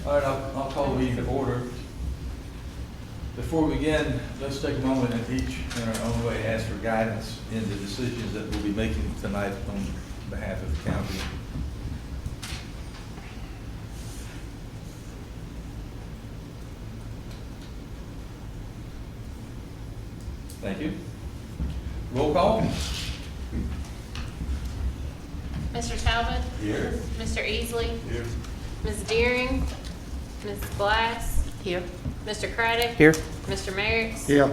All right, I'll call the meeting to order. Before we begin, let's take a moment and each, in our own way, ask for guidance in the decisions that we'll be making tonight on behalf of the county. Thank you. Roll call. Mr. Talbot? Here. Mr. Easley? Here. Ms. Deering? Ms. Glass? Here. Mr. Craddock? Here. Mr. Merrick's? Here.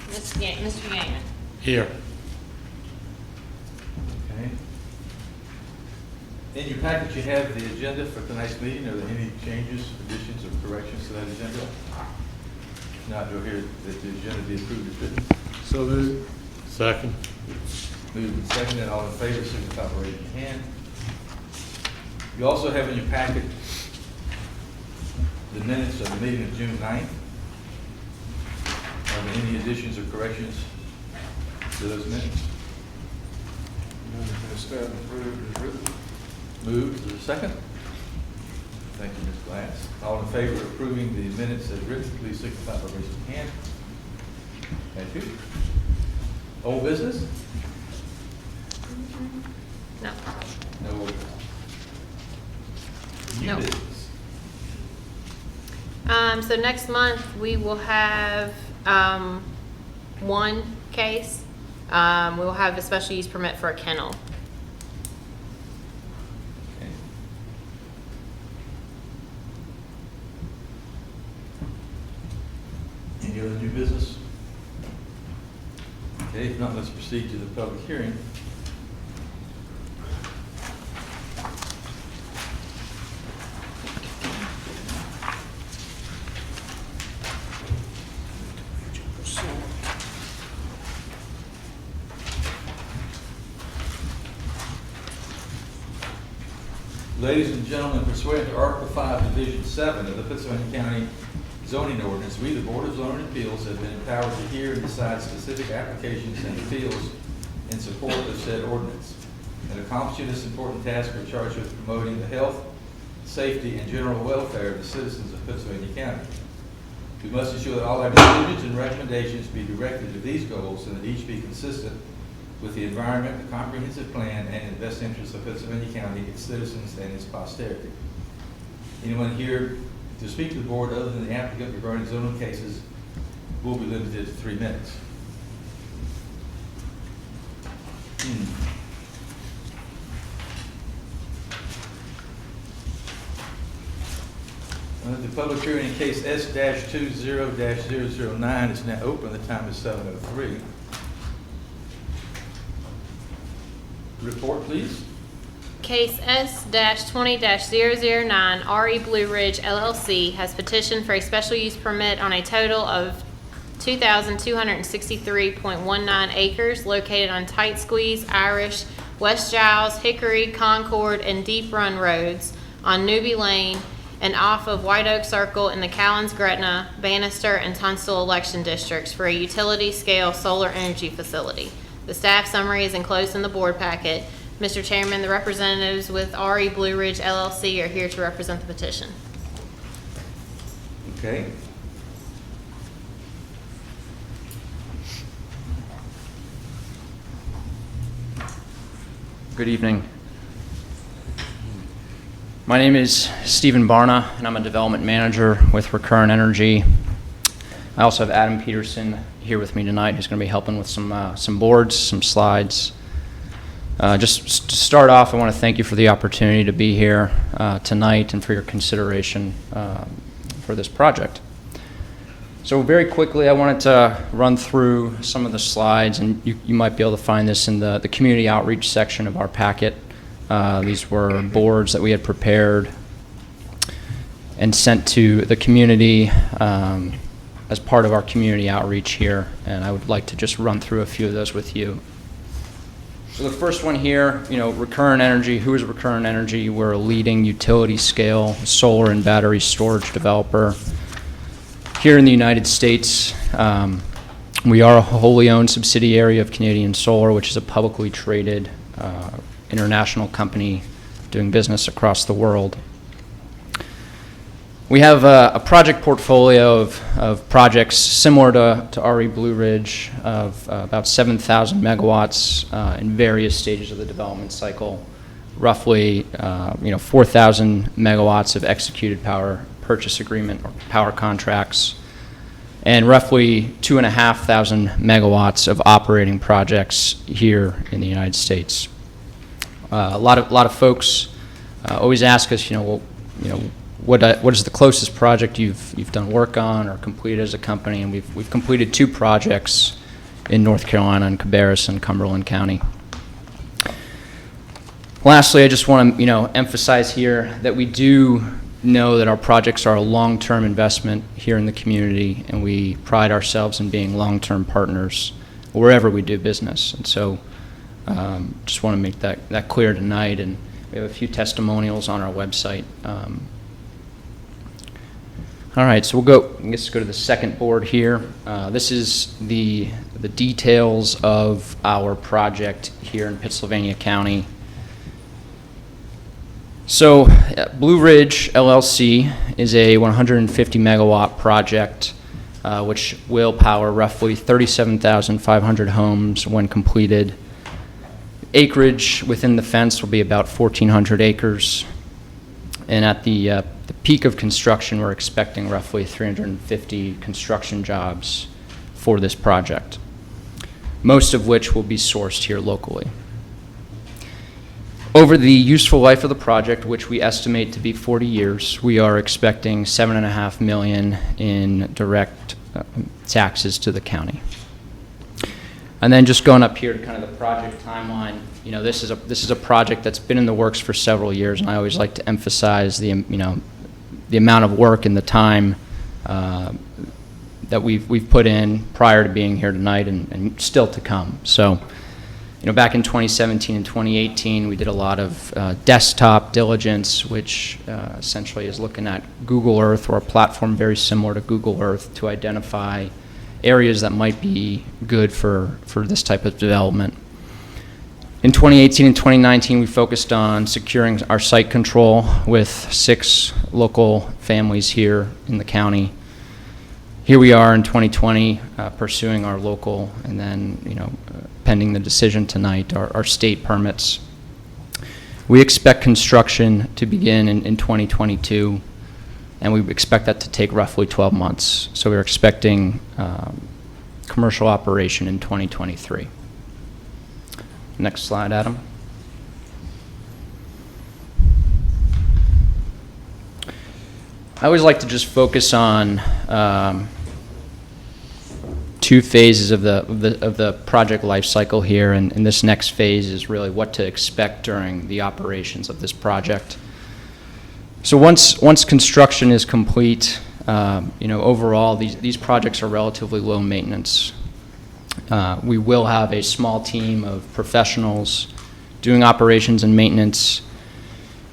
Mr. Gaiman? Here. Okay. In your package, you have the agenda for tonight's meeting. Are there any changes, additions, or corrections to that agenda? If not, you'll hear that the agenda be approved as written. So moved. Second. Moved and seconded. All in favor, signify by raising your hand. You also have in your packet the minutes of the meeting of June 9th. Are there any additions or corrections to those minutes? Stand approved as written. Moved. Is there a second? Thank you, Ms. Glass. All in favor of approving the minutes as written, please signify by raising your hand. Thank you. Old business? No. No old business. New No. business. So next month, we will have one case. We will have a special use permit for a kennel. Okay. Any other new business? Okay, if not, let's proceed to the public hearing. Ladies and gentlemen, pursuant to Article 5, Division 7 of the Pittsylvania County zoning ordinance, we, the Board of Zoning Appeals, have been empowered to hear and decide specific applications and appeals in support of said ordinance. In accomplishing this important task, we're charged with promoting the health, safety, and general welfare of the citizens of Pittsylvania County. We must ensure that all our decisions and recommendations be directed to these goals and that each be consistent with the environment, the comprehensive plan, and in the best interest of Pittsylvania County, its citizens, and its posterity. Anyone here to speak to the board other than the applicant regarding zoning cases will be limited to 3 minutes. The public hearing in case S-20-009 is now open. The time is 7:03. Report, please. Case S-20-009, RE Blue Ridge LLC has petitioned for a special use permit on a total of 2,263.19 acres located on Tight Squeeze, Irish, West Giles, Hickory, Concord, and Deep Run roads on Newby Lane and off of White Oak Circle in the Callens, Gretna, Bannister, and Tunstall election districts for a utility-scale solar energy facility. The staff summary is enclosed in the board packet. Mr. Chairman, the representatives with RE Blue Ridge LLC are here to represent the petition. Okay. Good evening. My name is Stephen Barna, and I'm a development manager with Recurrent Energy. I also have Adam Peterson here with me tonight, who's going to be helping with some boards, some slides. Just to start off, I want to thank you for the opportunity to be here tonight and for your consideration for this project. So very quickly, I wanted to run through some of the slides, and you might be able to find this in the community outreach section of our packet. These were boards that we had prepared and sent to the community as part of our community outreach here, and I would like to just run through a few of those with you. So the first one here, Recurrent Energy. Who is Recurrent Energy? We're a leading utility-scale solar and battery storage developer here in the United States. We are a wholly owned subsidiary of Canadian Solar, which is a publicly traded international company doing business across the world. We have a project portfolio of projects similar to RE Blue Ridge of about 7,000 megawatts in various stages of the development cycle. Roughly, 4,000 megawatts of executed power purchase agreement or power contracts, and roughly 2,500 megawatts of operating projects here in the United States. A lot of folks always ask us, what is the closest project you've done work on or completed as a company? And we've completed 2 projects in North Carolina in Cabarrus and Cumberland County. Lastly, I just want to emphasize here that we do know that our projects are a long-term investment here in the community, and we pride ourselves in being long-term partners wherever we do business. And so just want to make that clear tonight, and we have a few testimonials on our website. All right, so we'll go to the second board here. This is the details of our project here in Pittsylvania County. So Blue Ridge LLC is a 150 megawatt project which will power roughly 37,500 homes when completed. Acreage within the fence will be about 1,400 acres. And at the peak of construction, we're expecting roughly 350 construction jobs for this project, most of which will be sourced here locally. Over the useful life of the project, which we estimate to be 40 years, we are expecting $7.5 million in direct taxes to the county. And then just going up here to kind of the project timeline, this is a project that's been in the works for several years, and I always like to emphasize the amount of work and the time that we've put in prior to being here tonight and still to come. So, back in 2017 and 2018, we did a lot of desktop diligence, which essentially is looking at Google Earth, or a platform very similar to Google Earth, to identify areas that might be good for this type of development. In 2018 and 2019, we focused on securing our site control with 6 local families here in the county. Here we are in 2020, pursuing our local, and then, pending the decision tonight, our state permits. We expect construction to begin in 2022, and we expect that to take roughly 12 months. So we're expecting commercial operation in 2023. Next slide, Adam. I always like to just focus on 2 phases of the project life cycle here, and this next phase is really what to expect during the operations of this project. So once construction is complete, overall these projects are relatively low maintenance. We will have a small team of professionals doing operations and maintenance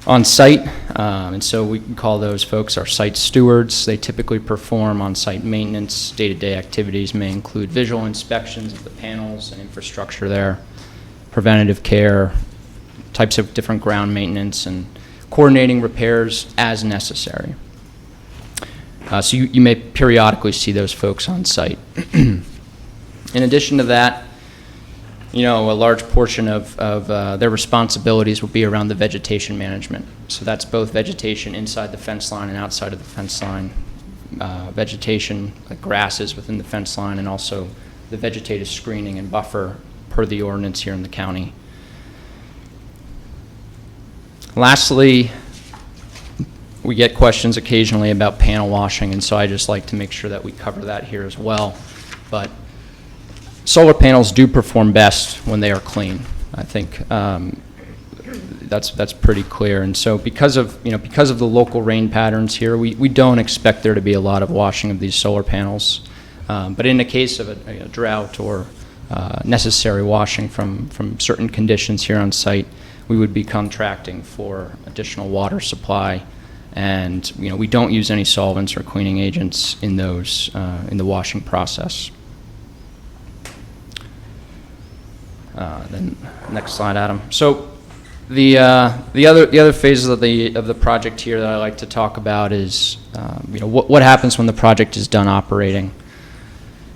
on site, and so we can call those folks our site stewards. They typically perform on-site maintenance. Day-to-day activities may include visual inspections of the panels and infrastructure there, preventative care, types of different ground maintenance, and coordinating repairs as necessary. So you may periodically see those folks on site. In addition to that, a large portion of their responsibilities will be around the vegetation management. So that's both vegetation inside the fence line and outside of the fence line, vegetation like grasses within the fence line, and also the vegetative screening and buffer per the ordinance here in the county. Lastly, we get questions occasionally about panel washing, and so I just like to make sure that we cover that here as well. But solar panels do perform best when they are clean. I think that's pretty clear. And so because of the local rain patterns here, we don't expect there to be a lot of washing of these solar panels. But in the case of a drought or necessary washing from certain conditions here on site, we would be contracting for additional water supply. And we don't use any solvents or cleaning agents in those in the washing process. Then next slide, Adam. So The other phases of the project here that I like to talk about is what happens when the project is done operating.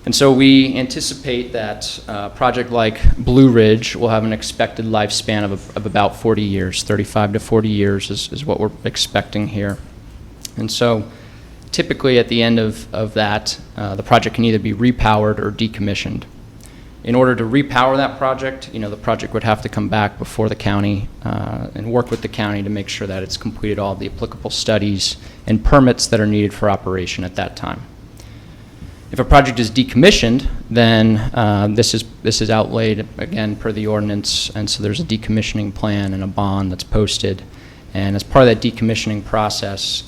And so we anticipate that a project like Blue Ridge will have an expected lifespan of about 40 years, 35 to 40 years is what we're expecting here. And so typically at the end of that, the project can either be repowered or decommissioned. In order to repower that project, the project would have to come back before the county and work with the county to make sure that it's completed all the applicable studies and permits that are needed for operation at that time. If a project is decommissioned, then this is outlaid again per the ordinance, and so there's a decommissioning plan and a bond that's posted. And as part of that decommissioning process,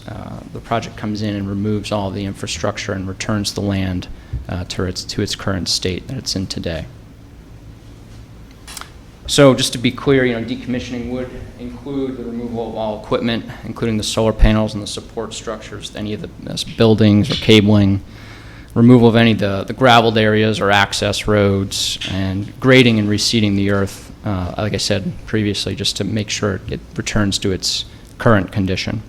the project comes in and removes all the infrastructure and returns the land to its current state that it's in today. So just to be clear, decommissioning would include the removal of all equipment, including the solar panels and the support structures, any of the buildings or cabling, removal of any of the graveled areas or access roads, and grading and reseeding the earth, like I said previously, just to make sure it returns to its current condition.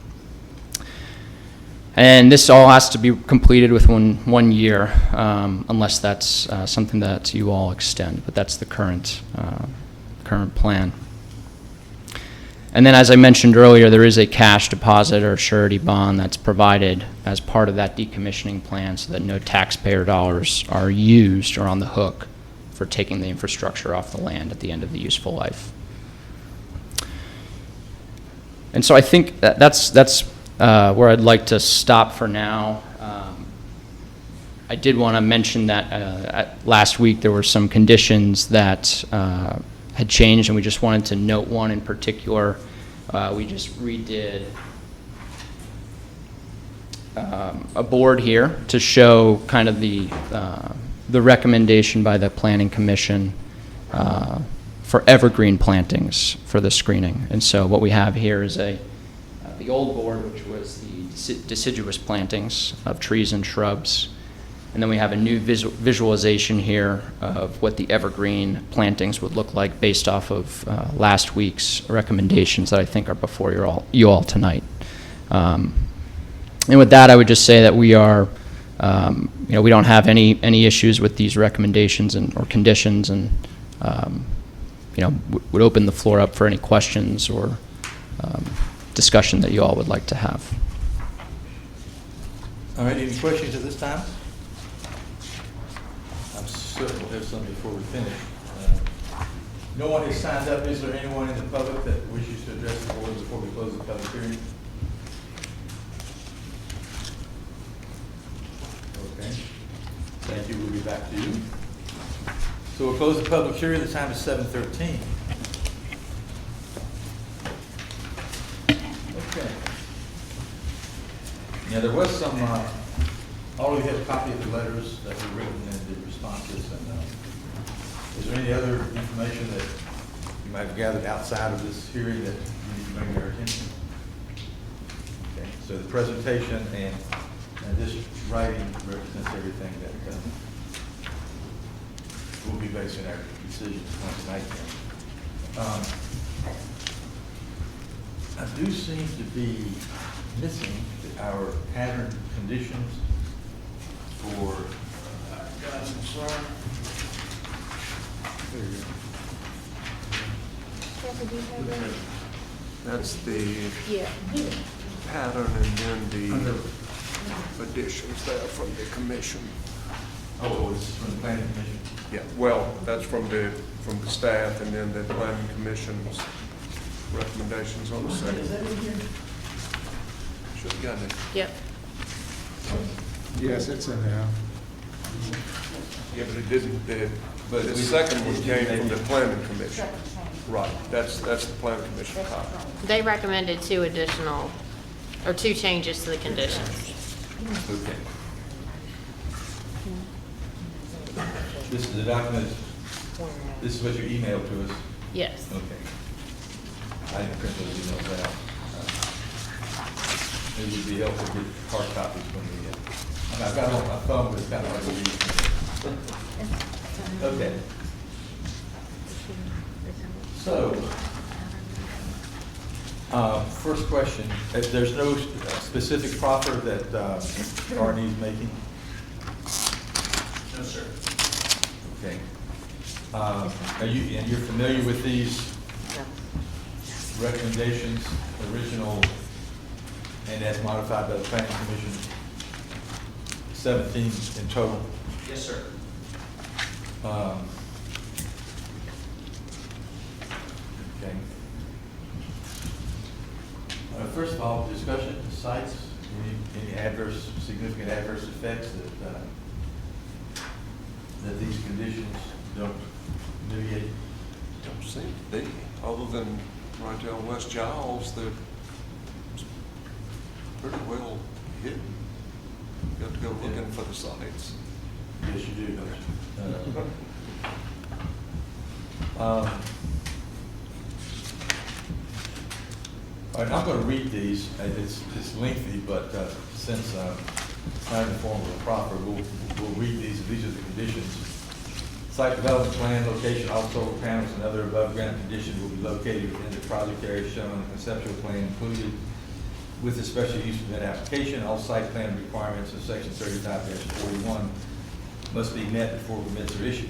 And this all has to be completed within 1 year, unless that's something that you all extend, but that's the current plan. And then, as I mentioned earlier, there is a cash deposit or surety bond that's provided as part of that decommissioning plan so that no taxpayer dollars are used or on the hook for taking the infrastructure off the land at the end of the useful life. And so I think that's where I'd like to stop for now. I did want to mention that last week there were some conditions that had changed, and we just wanted to note one in particular. We just redid a board here to show kind of the recommendation by the Planning Commission for evergreen plantings for the screening. And so what we have here is the old board, which was the deciduous plantings of trees and shrubs. And then we have a new visualization here of what the evergreen plantings would look like based off of last week's recommendations that I think are before you all tonight. And with that, I would just say that we are, we don't have any issues with these recommendations or conditions, and would open the floor up for any questions or discussion that you all would like to have. All right, any questions at this time? We'll have some before we finish. No one has signed up. Is there anyone in the public that wishes to address the board before we close the public hearing? Okay. Thank you. We'll be back to you. So we'll close the public hearing. The time is 7:13. Okay. Now there was some. All of you have a copy of the letters that were written and the responses. And is there any other information that you might have gathered outside of this hearing that you need to bring to our attention? Okay. So the presentation and this writing represents everything that we'll be basing our decisions on tonight. I do seem to be missing our pattern conditions for guys, I'm sorry. There you go. That's the pattern, and then the additions there from the commission. Oh, it's from the planning commission? Yeah, well, that's from the staff, and then the planning commission's recommendations on the second. Is that in here? Should have gotten it. Yep. Yes, it's in there. Yeah, but it didn't, the second one came from the planning commission. Right, that's the planning commission copy. They recommended two changes to the conditions. Okay. This is the document, this is what you emailed to us? Yes. Okay. I didn't print those emails out. It would be helpful to get hard copies when we get. I've got it on my phone, but it's kind of hard to read. Okay. So, First question, there's no specific proffer that R&E is making? No, sir. Okay. And you're familiar with these recommendations, original and as modified by the Planning Commission, 17 in total? Yes, sir. Okay. First of all, discussion, sites, any significant adverse effects that these conditions don't mitigate? Don't seem to be, other than right there on West Giles, they're pretty well hidden. You have to go looking for the sites. Yes, you do, don't you? All right, I'm going to read these. It's lengthy, but since it's not in the form of a proffer, we'll read these. These are the conditions. Site development plan, location, all solar panels and other above-ground conditions will be located within the project area shown on the conceptual plan included with the special use permit application. All site plan requirements of section 35-41 must be met before permits are issued.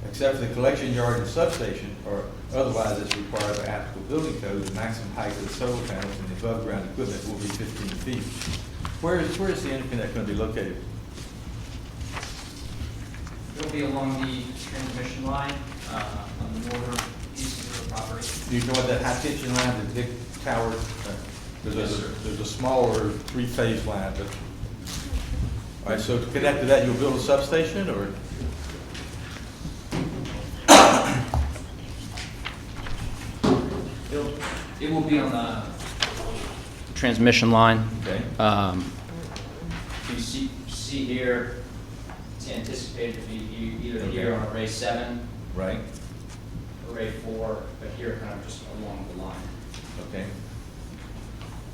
Except for the collection yard and substation, or otherwise as required by applicable building code, the maximum height of the solar panels and the above-ground equipment will be 15 feet. Where is the interconnect going to be located? It'll be along the transmission line on the northern east of the property. Do you know what that high tension line, the big tower? There's a smaller three-phase line. But, all right, so to connect to that, you'll build a substation, or? It will be on the transmission line. Okay. You see here, it's anticipated to be either here on array 7, Right. array 4, but here kind of just along the line. Okay.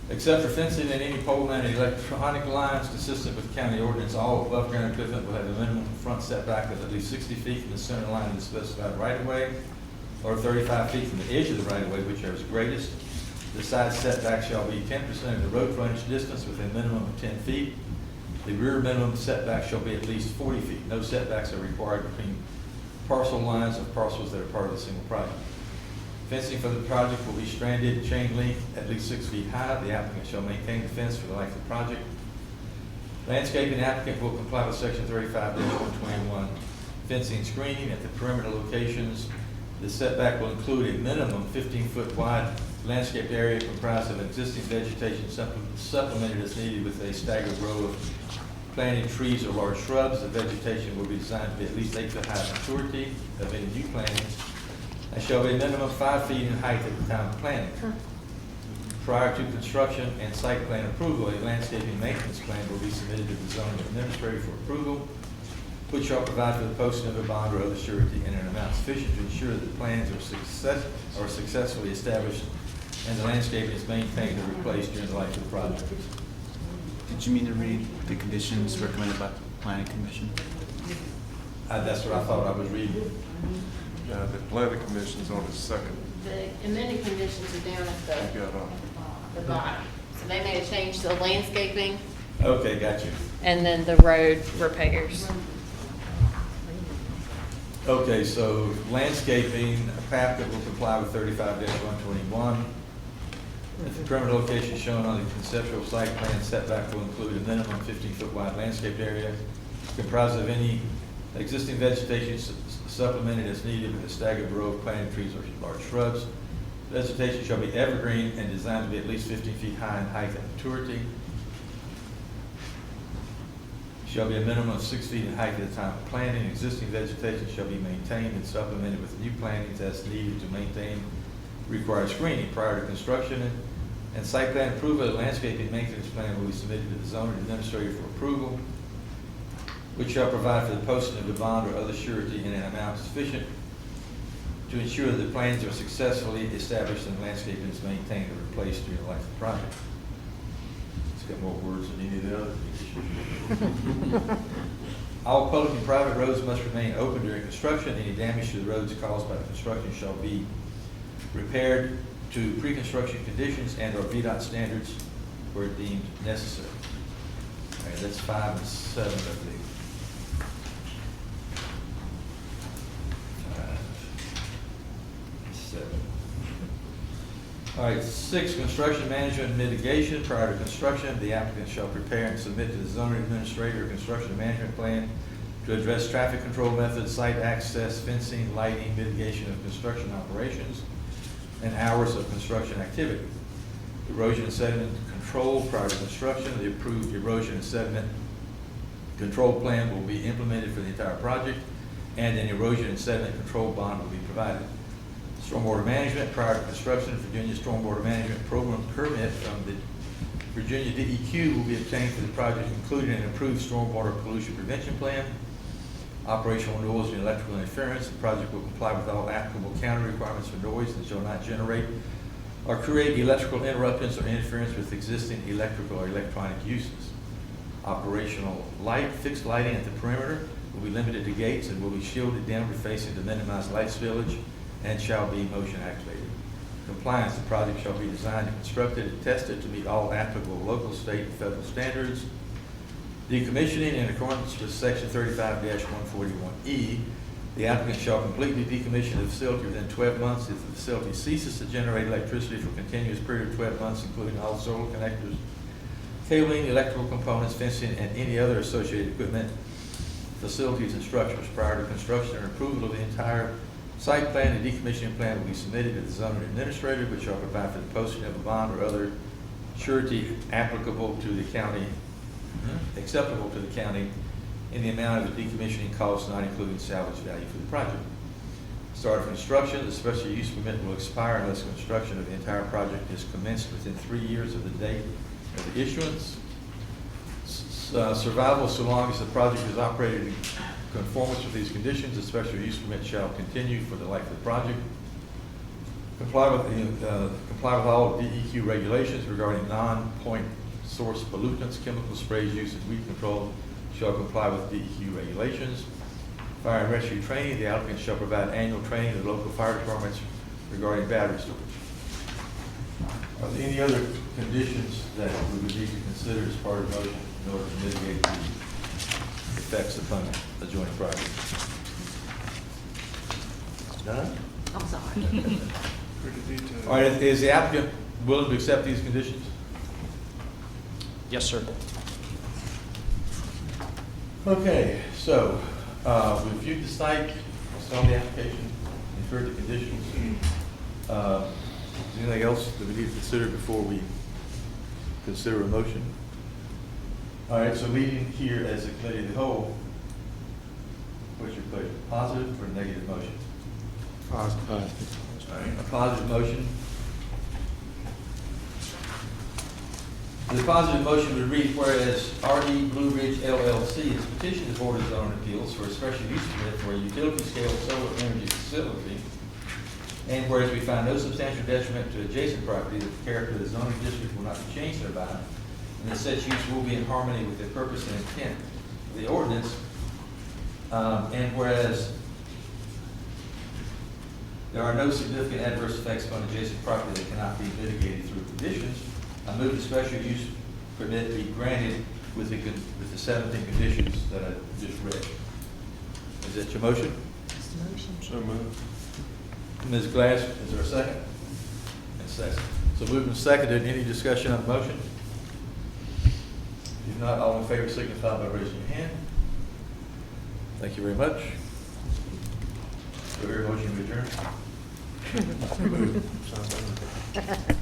Except for fencing and any pole mounted electronic lines consistent with county ordinance, all above ground equipment will have a minimum front setback of at least 60 feet from the center line of the specified right of way, or 35 feet from the edge of the right of way, whichever is greatest. The side setback shall be 10% of the road frontage distance within a minimum of 10 feet. The rear minimum setback shall be at least 40 feet. No setbacks are required between parcel lines of parcels that are part of the single project. Fencing for the project will be stranded chain link at least 6 feet high. The applicant shall maintain the fence for the life of the project. Landscaping applicant will comply with section 35-121. Fencing and screening at the perimeter locations. The setback will include a minimum 15-foot wide landscape area comprised of existing vegetation supplemented as needed with a staggered row of planted trees or large shrubs. The vegetation will be designed to be at least 8 foot high maturity of any new plantings, and shall be a minimum of 5 feet in height at the time of planting. Prior to construction and site plan approval, a landscaping maintenance plan will be submitted to the zoning administrator for approval, which shall provide for the posting of a bond or other surety in an amount sufficient to ensure that the plans are successfully established and the landscaping is maintained or replaced during the life of the project. Did you mean to read the conditions recommended by the Planning Commission? That's what I thought I was reading. The planning commission's on the second. The amended conditions are down at You got, the bottom. So they made a change to the landscaping Okay, got you. and then the road repairs. Okay, so landscaping, a path that will comply with 35-121. At the perimeter location shown on the conceptual site plan, setback will include a minimum 15-foot wide landscape area comprised of any existing vegetation supplemented as needed with a staggered row of planted trees or large shrubs. Vegetation shall be evergreen and designed to be at least 15 feet high in height and maturity. Shall be a minimum of 6 feet in height at the time of planting. Existing vegetation shall be maintained and supplemented with new plantings as needed to maintain required screening prior to construction. And site plan approval of the landscaping maintenance plan will be submitted to the zoning administrator for approval, which shall provide for the posting of the bond or other surety in an amount sufficient to ensure that the plans are successfully established and the landscaping is maintained or replaced during the life of the project. It's got more words than any of the other. All public and private roads must remain open during construction. Any damage to the roads caused by the construction shall be repaired to pre-construction conditions and/or VDOT standards where deemed necessary. All right, that's 5 and 7, I believe. 5 and 7. All right, 6, construction management and mitigation. Prior to construction, the applicant shall prepare and submit to the zoning administrator a construction management plan to address traffic control methods, site access, fencing, lighting, mitigation of construction operations, and hours of construction activity. Erosion and sediment control prior to construction. The approved erosion and sediment control plan will be implemented for the entire project, and an erosion and sediment control bond will be provided. Stormwater management prior to construction. Virginia Stormwater Management Program permit from the Virginia DEQ will be obtained for the project, including an approved stormwater pollution prevention plan. Operational noise and electrical interference. The project will comply with all applicable county requirements for noise and shall not generate or create electrical interruptions or interference with existing electrical or electronic uses. Operational light, fixed lighting at the perimeter will be limited to gates and will be shielded downward facing to minimize light spillage and shall be motion activated. Compliance, the project shall be designed and constructed and tested to meet all applicable local, state, and federal standards. Decommissioning in accordance with section 35-141E, the applicant shall completely decommission the facility within 12 months if the facility ceases to generate electricity for a continuous period of 12 months, including all solar connectors, cabling, electrical components, fencing, and any other associated equipment, facilities, and structures. Prior to construction and approval of the entire site plan and decommissioning plan will be submitted to the zoning administrator, which shall provide for the posting of a bond or other surety applicable to the county, acceptable to the county, in the amount of the decommissioning costs not including salvage value for the project. Start of construction, the special use permit will expire unless construction of the entire project is commenced within 3 years of the date of the issuance. Survival, so long as the project is operated in conformance with these conditions, the special use permit shall continue for the life of the project. Comply with all DEQ regulations regarding non-point source pollutants, chemical sprays used in weed control shall comply with DEQ regulations. Fire and rescue training, the applicant shall provide annual training to the local fire departments regarding battery storage. Are there any other conditions that we would need to consider as part of the motion in order to mitigate the effects upon adjoining property? None? I'm sorry. Pretty detailed. All right, is the applicant willing to accept these conditions? Yes, sir. Okay, so we reviewed the site, saw the application, inferred the conditions. Is there anything else that we need to consider before we consider a motion? All right, so leading here as a committee of the whole, what's your pleasure? Positive or negative motion? Positive. All right, a positive motion. The positive motion would read, whereas R.E. Blue Ridge LLC has petitioned the Board of Zoning Appeals for a special use permit for a utility-scale solar energy facility, and whereas we find no substantial detriment to adjacent property, that the character of the zoning district will not be changed thereby, and that such use will be in harmony with the purpose and intent of the ordinance, and whereas there are no significant adverse effects upon adjacent property that cannot be mitigated through conditions, I move the special use permit be granted with the 17 conditions that I just read. Is that your motion? That's the motion. So moved. Ms. Glass, is there a second? And second. So moved and seconded. Any discussion on the motion? If not, all in favor signify by raising your hand. Thank you very much. Do I hear a motion to adjourn? Sounds better.